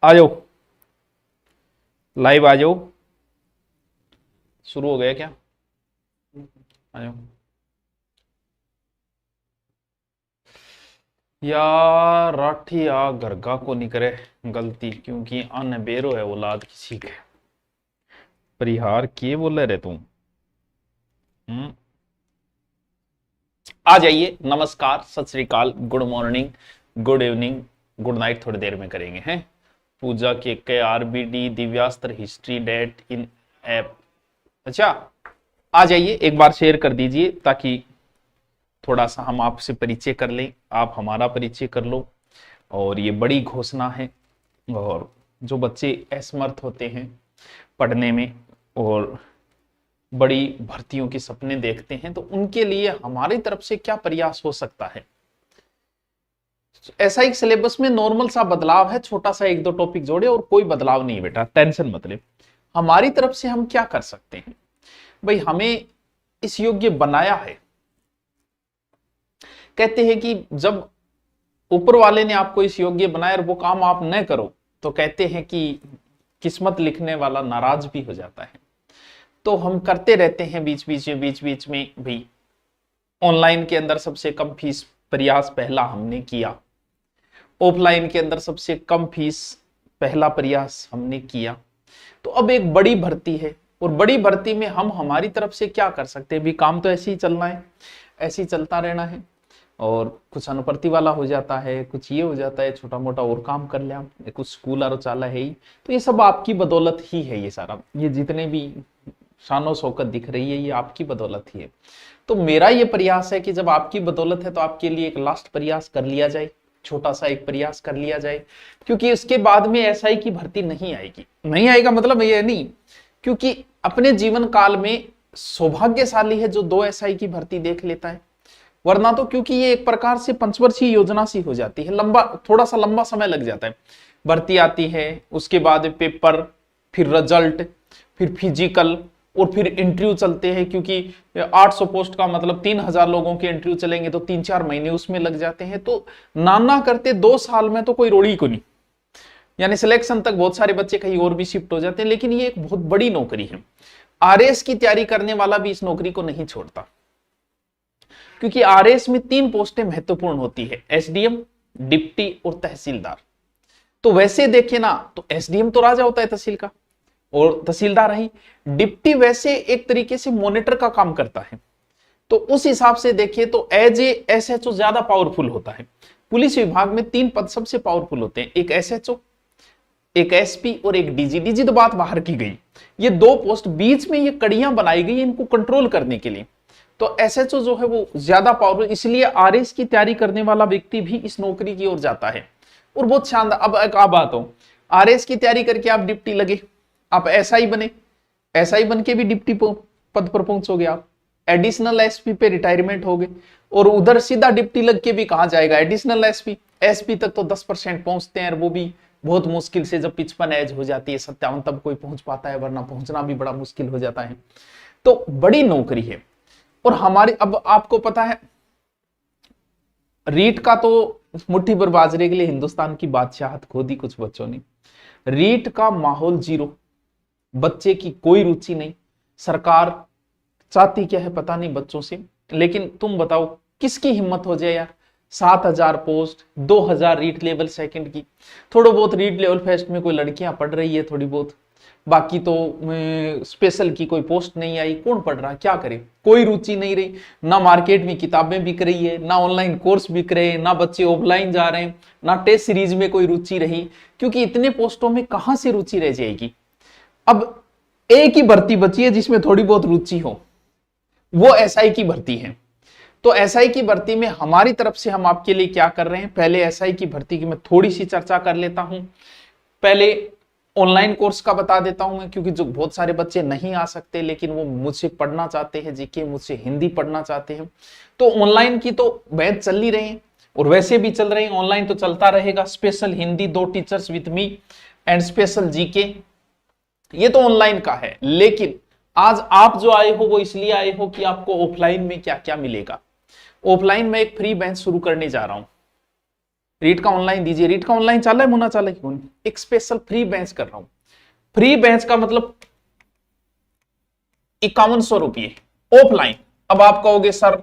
आ जाओ, लाइव आ जाओ। शुरू हो गया क्या? आ जाओ यार। राठी आ गरगा को नहीं करे गलती, क्योंकि अन बेरो है औलाद किसी के। परिहार के बोले रे तुम? आ जाइए। नमस्कार, सत श्री अकाल, good morning, good evening, good night थोड़ी देर में करेंगे हैं। पूजा के आरबीडी दिव्यास्त्र हिस्ट्री डेट इन ऐप। अच्छा, आ जाइए, एक बार शेयर कर दीजिए ताकि थोड़ा सा हम आपसे परिचय कर लें, आप हमारा परिचय कर लो। और ये बड़ी घोषणा है, और जो बच्चे असमर्थ होते हैं पढ़ने में और बड़ी भर्तियों के सपने देखते हैं, तो उनके लिए हमारी तरफ से क्या प्रयास हो सकता है। ऐसा एक सिलेबस में नॉर्मल सा बदलाव है, छोटा सा एक दो टॉपिक जोड़े, और कोई बदलाव नहीं बेटा, टेंशन मत ले। हमारी तरफ से हम क्या कर सकते हैं भाई, हमें इस योग्य बनाया है। कहते हैं कि जब ऊपर वाले ने आपको इस योग्य बनाया और वो काम आप न करो, तो कहते हैं कि किस्मत लिखने वाला नाराज भी हो जाता है। तो हम करते रहते हैं बीच बीच में भी। ऑनलाइन के अंदर सबसे कम फीस प्रयास पहला हमने किया, ऑफलाइन के अंदर सबसे कम फीस पहला प्रयास हमने किया। तो अब एक बड़ी भर्ती है, और बड़ी भर्ती में हम हमारी तरफ से क्या कर सकते हैं भी। काम तो ऐसे ही चलना है, ऐसे ही चलता रहना है, और कुछ अनुपर्ति वाला हो जाता है, कुछ ये हो जाता है, छोटा मोटा और काम कर लिया, कुछ स्कूल आरो चाला है ही। तो ये सब आपकी बदौलत ही है, ये सारा, ये जितने भी शानो शौकत दिख रही है, ये आपकी बदौलत ही है। तो मेरा ये प्रयास है कि जब आपकी बदौलत है तो आपके लिए एक लास्ट प्रयास कर लिया जाए, छोटा सा एक प्रयास कर लिया जाए, क्योंकि उसके बाद में एसआई की भर्ती नहीं आएगी। नहीं आएगा मतलब ये नहीं, क्योंकि अपने जीवन काल में सौभाग्यशाली है जो 2 एसआई की भर्ती देख लेता है, वरना तो क्योंकि ये एक प्रकार से पंचवर्षीय योजना सी हो जाती है, लंबा, थोड़ा सा लंबा समय लग जाता है। भर्ती आती है, उसके बाद पेपर, फिर रिजल्ट, फिर फिजिकल, और फिर इंटरव्यू चलते हैं, क्योंकि 800 पोस्ट का मतलब 3000 लोगों के इंटरव्यू चलेंगे, तो 3-4 महीने उसमें लग जाते हैं। तो नाना करते 2 साल में तो कोई रोड़ी को नहीं, यानी सिलेक्शन तक बहुत सारे बच्चे कहीं और भी शिफ्ट हो जाते हैं। लेकिन ये एक बहुत बड़ी नौकरी है, आरएस की तैयारी करने वाला भी इस नौकरी को नहीं छोड़ता, क्योंकि आरएस में 3 पोस्टें महत्वपूर्ण होती है, एसडीएम, डिप्टी और तहसीलदार। तो वैसे देखे ना तो एसडीएम तो राजा होता है तहसील का, और तहसीलदार ही। डिप्टी वैसे एक तरीके से मॉनिटर का काम करता है, तो उस हिसाब से देखिए तो एज ए एसएचओ ज्यादा पावरफुल होता है। पुलिस विभाग में 3 पद सबसे पावरफुल होते हैं, एक एसएचओ, एक एसपी और एक डीजी। डीजी तो बात बाहर की गई, ये 2 पोस्ट बीच में ये कड़ियां बनाई गई इनको कंट्रोल करने के लिए। तो एसएचओ जो है वो ज्यादा पावरफुल, इसलिए आरएस की तैयारी करने वाला व्यक्ति भी इस नौकरी की ओर जाता है, और बहुत शानदार। अब एक बात हो, आरएस की तैयारी करके आप डिप्टी लगे, आप एसआई बने, एसआई बन के भी डिप्टी पद पर पहुंचोगे आप, एडिशनल एसपी पे रिटायरमेंट हो गए, और उधर सीधा डिप्टी लग के भी कहा जाएगा एडिशनल एसपी। एसपी तक तो 10% पहुंचते हैं, और वो भी बहुत मुश्किल से, जब 55 एज हो जाती है, 57, तब कोई पहुंच पाता है, वरना पहुंचना भी बड़ा मुश्किल हो जाता है। तो बड़ी नौकरी है। और हमारी, अब आपको पता है, रीट का तो मुट्ठी पर बाजरे के लिए हिंदुस्तान की बादशाहत खो दी कुछ बच्चों ने। रीट का माहौल जीरो, बच्चे की कोई रुचि नहीं, सरकार चाहती क्या है पता नहीं बच्चों से। लेकिन तुम बताओ किसकी हिम्मत हो जाए यार, 7000 पोस्ट, 2000 रीट लेवल सेकंड की। थोड़ा बहुत रीट लेवल फर्स्ट में कोई लड़कियां पढ़ रही है थोड़ी बहुत, बाकी तो स्पेशल की कोई पोस्ट नहीं आई। कौन पढ़ रहा, क्या करे, कोई रुचि नहीं रही। ना मार्केट में किताबें बिक रही है, ना ऑनलाइन कोर्स बिक रहे हैं, ना बच्चे ऑफलाइन जा रहे हैं, ना टेस्ट सीरीज में कोई रुचि रही, क्योंकि इतने पोस्टों में कहां से रुचि रह जाएगी। अब एक ही भर्ती बची है जिसमें थोड़ी बहुत रुचि हो, वो एसआई की भर्ती है। तो एसआई की भर्ती में हमारी तरफ से हम आपके लिए क्या कर रहे हैं, पहले एसआई की भर्ती की मैं थोड़ी सी चर्चा कर लेता हूं। पहले ऑनलाइन कोर्स का बता देता हूं मैं, क्योंकि जो बहुत सारे बच्चे नहीं आ सकते लेकिन वो मुझसे पढ़ना चाहते हैं, जीके मुझसे हिंदी पढ़ना चाहते हैं, तो ऑनलाइन की तो बैच चल ही रहे हैं, और वैसे भी चल रहे हैं, ऑनलाइन तो चलता रहेगा। Special Hindi 2 teachers with me and special GK, ये तो ऑनलाइन का है। लेकिन आज आप जो आए हो वो इसलिए आए हो कि आपको ऑफलाइन में क्या क्या मिलेगा। ऑफलाइन में एक फ्री बेंच शुरू करने जा रहा हूं, रीट का ऑनलाइन दीजिए। रीट का ऑनलाइन चाल रहा है, मुन्ना चाल है क्यों नहीं? एक स्पेशल फ्री बेंच कर रहा हूं। फ्री बेंच का मतलब 5100 रुपये ऑफलाइन। अब आप कहोगे सर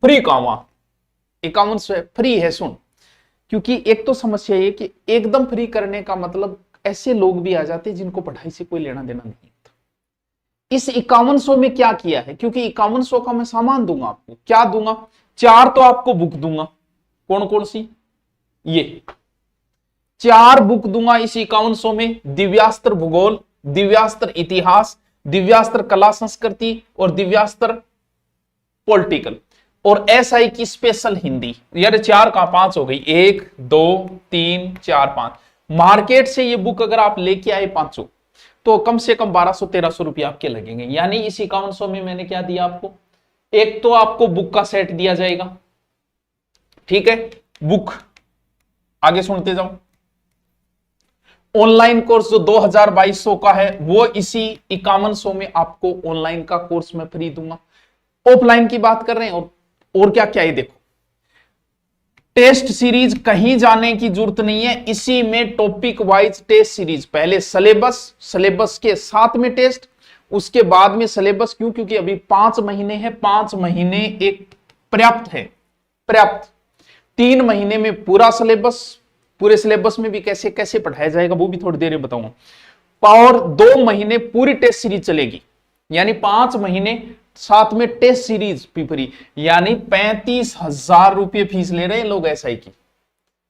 फ्री कहां, 5100 फ्री है। सुन, क्योंकि एक तो समस्या ये कि एकदम फ्री करने का मतलब ऐसे लोग भी आ जाते हैं जिनको पढ़ाई से कोई लेना देना नहीं होता। इस 5100 में क्या किया है, क्योंकि 5100 का मैं सामान दूंगा आपको। क्या दूंगा? 4 तो आपको बुक दूंगा। कौन कौन सी? ये 4 बुक दूंगा इस 5100 में। दिव्यास्त्र भूगोल, दिव्यास्त्र इतिहास, दिव्यास्त्र कला संस्कृति और दिव्यास्त्र पॉलिटिकल, और एसआई की स्पेशल हिंदी। यार 4 का 5 हो गई, 1 2 3 4 5। मार्केट से ये बुक अगर आप लेके आए 500 तो कम से कम 1200-1300 रुपये आपके लगेंगे। यानी इस 5100 में मैंने क्या दिया आपको? एक तो आपको बुक का सेट दिया जाएगा, ठीक है, बुक। आगे सुनते जाओ। ऑनलाइन कोर्स जो 2200 का है वो इसी 5100 में आपको ऑनलाइन का कोर्स मैं फ्री दूंगा। ऑफलाइन की बात कर रहे हैं, और क्या क्या है देखो। टेस्ट सीरीज कहीं जाने की जरूरत नहीं है, इसी में टॉपिक वाइज टेस्ट सीरीज। पहले सिलेबस के साथ में टेस्ट, उसके बाद में सिलेबस। क्यों? क्योंकि अभी 5 महीने हैं, 5 महीने एक पर्याप्त है, पर्याप्त। 3 महीने में पूरा सिलेबस, पूरे सिलेबस में भी कैसे कैसे पढ़ाया जाएगा वो भी थोड़ी देर में बताऊंगा। और 2 महीने पूरी टेस्ट सीरीज चलेगी, यानी 5 महीने साथ में टेस्ट सीरीज भी फ्री। यानी 35,000 रुपये फीस ले रहे हैं लोग एसआई की,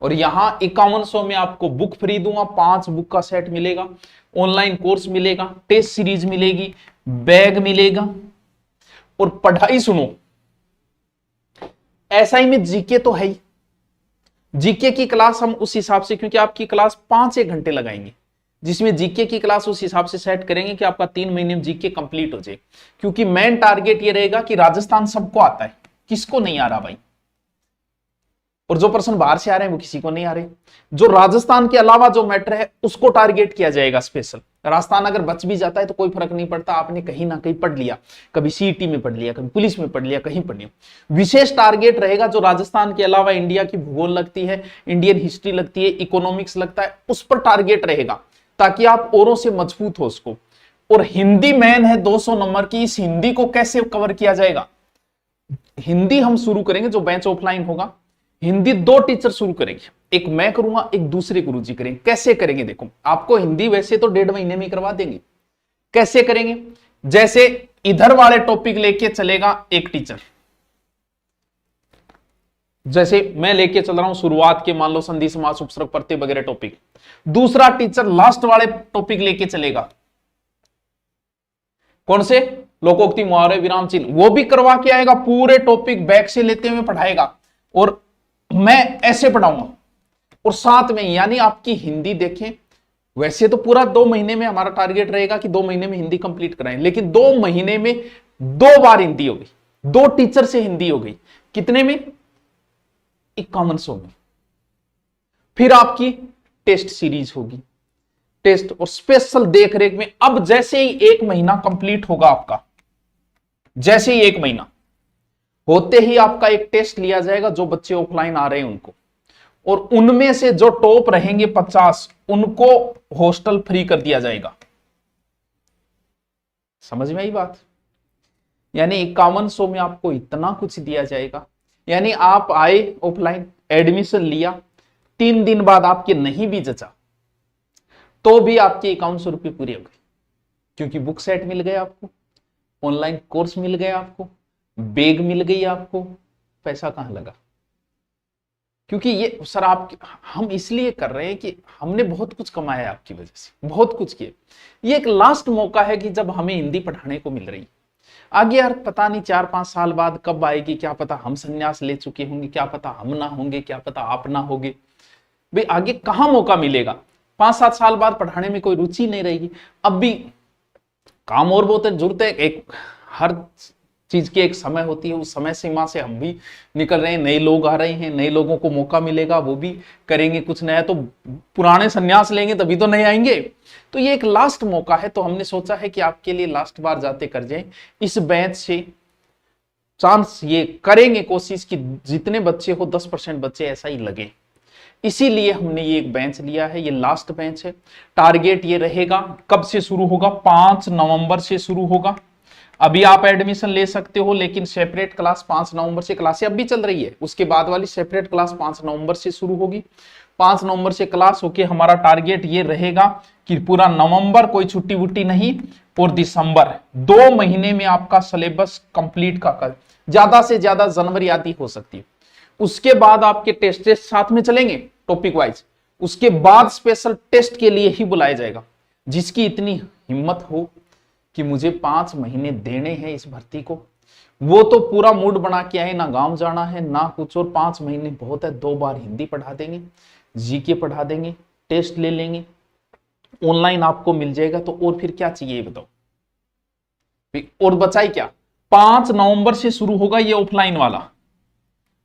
और यहां 5100 में आपको बुक फ्री दूंगा। 5 बुक का सेट मिलेगा, ऑनलाइन कोर्स मिलेगा, टेस्ट सीरीज मिलेगी, बैग मिलेगा। और पढ़ाई सुनो, एसआई में जीके तो है ही। जीके की क्लास हम उस हिसाब से, क्योंकि आपकी क्लास 5-1 घंटे लगाएंगे, जिसमें जीके की क्लास उस हिसाब से सेट करेंगे कि आपका 3 महीने में जीके कंप्लीट हो जाए। क्योंकि मेन टारगेट ये रहेगा कि राजस्थान सबको आता है, किसको नहीं आ रहा भाई? और जो पर्सन बाहर से आ रहे हैं वो किसी को नहीं आ रहे। जो राजस्थान के अलावा जो मैटर है उसको टारगेट किया जाएगा स्पेशल। राजस्थान अगर बच भी जाता है तो कोई फर्क नहीं पड़ता, आपने कहीं ना कहीं पढ़ लिया, कभी सीईटी में पढ़ लिया, कभी पुलिस में पढ़ लिया, कहीं पढ़ लिया। विशेष टारगेट रहेगा जो राजस्थान के अलावा इंडिया की भूगोल लगती है, इंडियन हिस्ट्री लगती है, इकोनॉमिक्स लगता है, उस पर टारगेट रहेगा, ताकि आप औरों से मजबूत हो उसको। और हिंदी मैन है 200 नंबर की, इस हिंदी को कैसे कवर किया जाएगा? हिंदी हम शुरू करेंगे, जो बेंच ऑफलाइन होगा, हिंदी 2 टीचर शुरू करेंगे, एक मैं करूंगा, एक दूसरे गुरुजी करेंगे। कैसे करेंगे देखो, आपको हिंदी वैसे तो 1.5 महीने में करवा देंगे। कैसे करेंगे? जैसे इधर वाले टॉपिक लेके चलेगा एक टीचर, जैसे मैं लेके चल रहा हूं शुरुआत के, मान लो संधि समास उपसर्ग प्रत्यय वगैरह टॉपिक, दूसरा टीचर लास्ट वाले टॉपिक लेके चलेगा। कौन से? लोकोक्ति, मुहावरे, विराम चिन्ह, वो भी करवा के आएगा, पूरे टॉपिक बैक से लेते हुए पढ़ाएगा, और मैं ऐसे पढ़ाऊंगा। और साथ में, यानी आपकी हिंदी देखें, वैसे तो पूरा 2 महीने में हमारा टारगेट रहेगा कि 2 महीने में हिंदी कंप्लीट कराएं, लेकिन 2 महीने में 2 बार हिंदी हो गई, 2 टीचर से हिंदी हो गई। कितने में? 5100 में। फिर आपकी टेस्ट सीरीज होगी, टेस्ट और स्पेशल देखरेख में। अब जैसे ही 1 महीना कंप्लीट होगा आपका, जैसे ही 1 महीना होते ही आपका एक टेस्ट लिया जाएगा, जो बच्चे ऑफलाइन आ रहे हैं उनको, और उनमें से जो टॉप रहेंगे 50, उनको हॉस्टल फ्री कर दिया जाएगा। समझ में आई बात? यानी 5100 में आपको इतना कुछ दिया जाएगा। यानी आप आए ऑफलाइन, एडमिशन लिया, 3 दिन बाद आपके नहीं भी जचा तो भी आपके 5100 रुपये पूरे हो गए, क्योंकि बुक सेट मिल गया आपको, ऑनलाइन कोर्स मिल गया आपको, बैग मिल गई आपको। पैसा कहां लगा? क्योंकि ये सर आप, हम इसलिए कर रहे हैं कि हमने बहुत कुछ कमाया है आपकी वजह से, बहुत कुछ किए। ये एक लास्ट मौका है कि जब हमें हिंदी पढ़ाने को मिल रही। आगे यार पता नहीं 4-5 साल बाद कब आएगी, क्या पता हम संन्यास ले चुके होंगे, क्या पता हम ना होंगे, क्या पता आप ना होंगे, भाई आगे कहां मौका मिलेगा। 5-7 साल बाद पढ़ाने में कोई रुचि नहीं रहेगी। अब भी काम और बहुत जरूरत है, एक हर चीज की एक समय होती है, उस समय सीमा से हम भी निकल रहे हैं। नए लोग आ रहे हैं, नए लोगों को मौका मिलेगा, वो भी करेंगे कुछ नया। तो पुराने संन्यास लेंगे तभी तो नए आएंगे। तो ये एक लास्ट मौका है, तो हमने सोचा है कि आपके लिए लास्ट बार जाते कर जाए। इस बैच से चांस ये करेंगे कोशिश कि जितने बच्चे हो 10% बच्चे ऐसा ही लगे, इसीलिए हमने ये एक बेंच लिया है, ये लास्ट बेंच है। टारगेट ये रहेगा, कब से शुरू होगा, 5 नवंबर से शुरू होगा। अभी आप एडमिशन ले सकते हो, लेकिन सेपरेट क्लास 5 नवंबर से, क्लासें अब भी चल रही है, उसके बाद वाली सेपरेट क्लास 5 नवंबर से शुरू होगी। 5 नवंबर से क्लास होके हमारा टारगेट ये रहेगा कि पूरा नवंबर कोई छुट्टी वुट्टी नहीं, और दिसंबर 2 महीने में आपका सिलेबस कंप्लीट का कर, ज्यादा से ज्यादा जनवरी आदि हो सकती है। उसके बाद आपके टेस्ट साथ में चलेंगे टॉपिक वाइज, उसके बाद स्पेशल टेस्ट के लिए ही बुलाया जाएगा। जिसकी इतनी हिम्मत हो कि मुझे 5 महीने देने हैं इस भर्ती को, वो तो पूरा मूड बना के आए, ना गांव जाना है ना कुछ, और 5 महीने बहुत है। 2 बार हिंदी पढ़ा देंगे, जीके पढ़ा देंगे, टेस्ट ले लेंगे, ऑनलाइन आपको मिल जाएगा, तो और फिर क्या चाहिए बताओ। और बचाई क्या, 5 नवंबर से शुरू होगा ये ऑफलाइन वाला।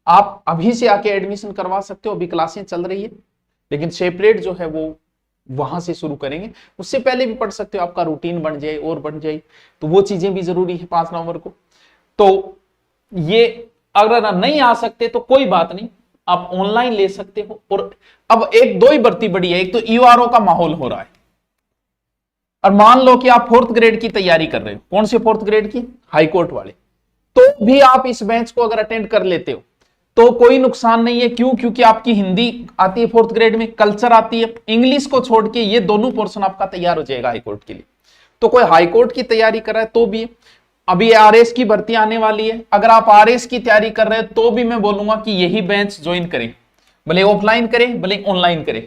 आप अभी से आके एडमिशन करवा सकते हो, अभी क्लासें चल रही है, लेकिन सेपरेट जो है वो वहां से शुरू करेंगे। उससे पहले भी पढ़ सकते हो, आपका रूटीन बन जाए और बन जाए, तो वो चीजें भी जरूरी है 5 नवंबर को। तो ये अगर नहीं आ सकते तो कोई बात नहीं, आप ऑनलाइन ले सकते हो। और अब एक 2 ही भर्ती बड़ी है, एक तो यूआरओ का माहौल हो रहा है, और मान लो कि आप 4th ग्रेड की तैयारी कर रहे हो, कौन से 4th ग्रेड की, हाईकोर्ट वाले, तो भी आप इस बेंच को अगर अटेंड कर लेते हो तो कोई नुकसान नहीं है। क्यों? क्योंकि आपकी हिंदी आती है 4th ग्रेड में, कल्चर आती है, इंग्लिश को छोड़ के ये दोनों पोर्शन आपका तैयार हो जाएगा हाईकोर्ट के लिए। तो कोई हाईकोर्ट की तैयारी कर रहा है तो भी, अभी आरएस की भर्ती आने वाली है, अगर आप आरएस की तैयारी कर रहे हैं तो भी मैं बोलूंगा कि यही बेंच ज्वाइन करें, भले ऑफलाइन करें भले ऑनलाइन करें।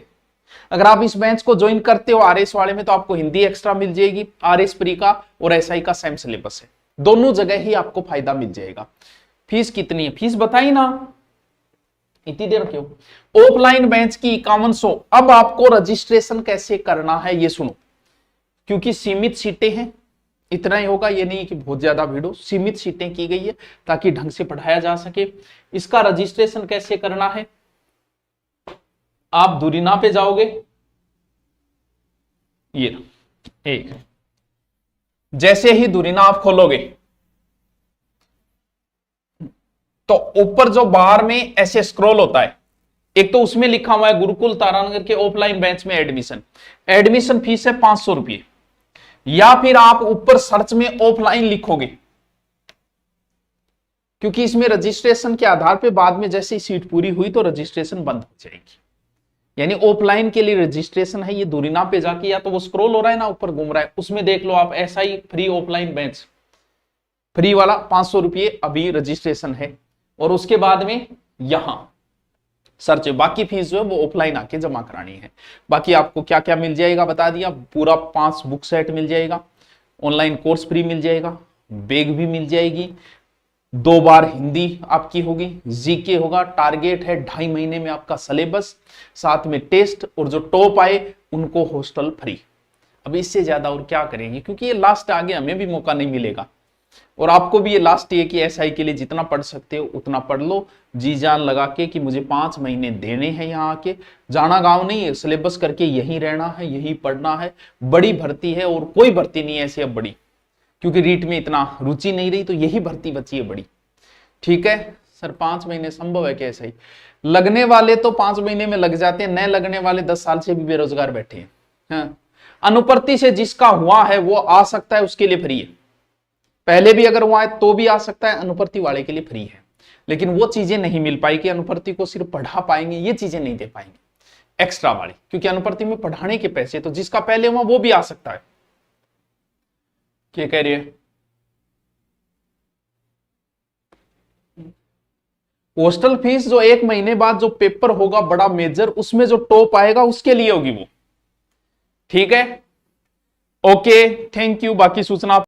अगर आप इस बेंच को ज्वाइन करते हो आरएस वाले में, तो आपको हिंदी एक्स्ट्रा मिल जाएगी, आरएस प्री का और एसआई का सेम सिलेबस है, दोनों जगह ही आपको फायदा मिल जाएगा। फीस कितनी है, फीस बताई ना, इतनी देर क्यों। ऑफलाइन बेंच की 5100। अब आपको रजिस्ट्रेशन कैसे करना है ये सुनो, क्योंकि सीमित सीटें हैं, इतना ही होगा, ये नहीं कि बहुत ज्यादा भीड़ हो, सीमित सीटें की गई है ताकि ढंग से पढ़ाया जा सके। इसका रजिस्ट्रेशन कैसे करना है, आप दुरीना पे जाओगे, ये एक, जैसे ही दुरीना आप खोलोगे तो ऊपर जो बाहर में ऐसे स्क्रॉल होता है, एक तो उसमें लिखा हुआ है गुरुकुल तारानगर के ऑफलाइन बेंच में एडमिशन, एडमिशन फीस है 500 रुपये। या फिर आप ऊपर सर्च में ऑफलाइन लिखोगे, क्योंकि इसमें रजिस्ट्रेशन के आधार पे बाद में जैसे ही सीट पूरी हुई तो रजिस्ट्रेशन बंद हो जाएगी। यानी ऑफलाइन के लिए रजिस्ट्रेशन है, ये दुरीना पे जाके, या तो वो स्क्रॉल हो रहा है ना ऊपर घूम रहा है, उसमें देख लो आप, ऐसा ही फ्री ऑफलाइन बेंच, फ्री वाला 500 रुपये अभी रजिस्ट्रेशन है। और उसके बाद में यहां सर्च, बाकी फीस जो है वो ऑफलाइन आके जमा करानी है। बाकी आपको क्या क्या मिल जाएगा बता दिया, पूरा 5 बुक सेट मिल जाएगा, ऑनलाइन कोर्स फ्री मिल जाएगा, बैग भी मिल जाएगी, 2 बार हिंदी आपकी होगी, जीके होगा, टारगेट है 2.5 महीने में आपका सिलेबस, साथ में टेस्ट, और जो टॉप आए उनको हॉस्टल फ्री। अब इससे ज्यादा और क्या करेंगे, क्योंकि ये लास्ट आगे हमें भी मौका नहीं मिलेगा, और आपको भी ये लास्ट है कि एसआई के लिए जितना पढ़ सकते हो उतना पढ़ लो, जी जान लगा के कि मुझे 5 महीने देने हैं यहाँ आके, जाना गांव नहीं है, सिलेबस करके यहीं रहना है, यहीं पढ़ना है। बड़ी भर्ती है और कोई भर्ती नहीं है ऐसी अब बड़ी, क्योंकि रीट में इतना रुचि नहीं रही, तो यही भर्ती बची है बड़ी। ठीक है सर, 5 महीने संभव है कैसे ही लगने वाले तो 5 महीने में लग जाते हैं, न लगने वाले 10 साल से भी बेरोजगार बैठे हैं। हाँ। अनुपर्ति से जिसका हुआ है वो आ सकता है, उसके लिए फ्री है, पहले भी अगर हुआ है तो भी आ सकता है, अनुपर्ति वाले के लिए फ्री है। लेकिन वो चीजें नहीं मिल पाई कि अनुपर्ति को सिर्फ पढ़ा पाएंगे, ये चीजें नहीं दे पाएंगे एक्स्ट्रा वाली, क्योंकि अनुपर्ति में पढ़ाने के पैसे, तो जिसका पहले हुआ वो भी आ सकता है। क्या कह रही है, हॉस्टल फीस जो 1 महीने बाद जो पेपर होगा बड़ा मेजर, उसमें जो टॉप आएगा उसके लिए होगी वो। ठीक है, ओके, थैंक यू। बाकी सूचना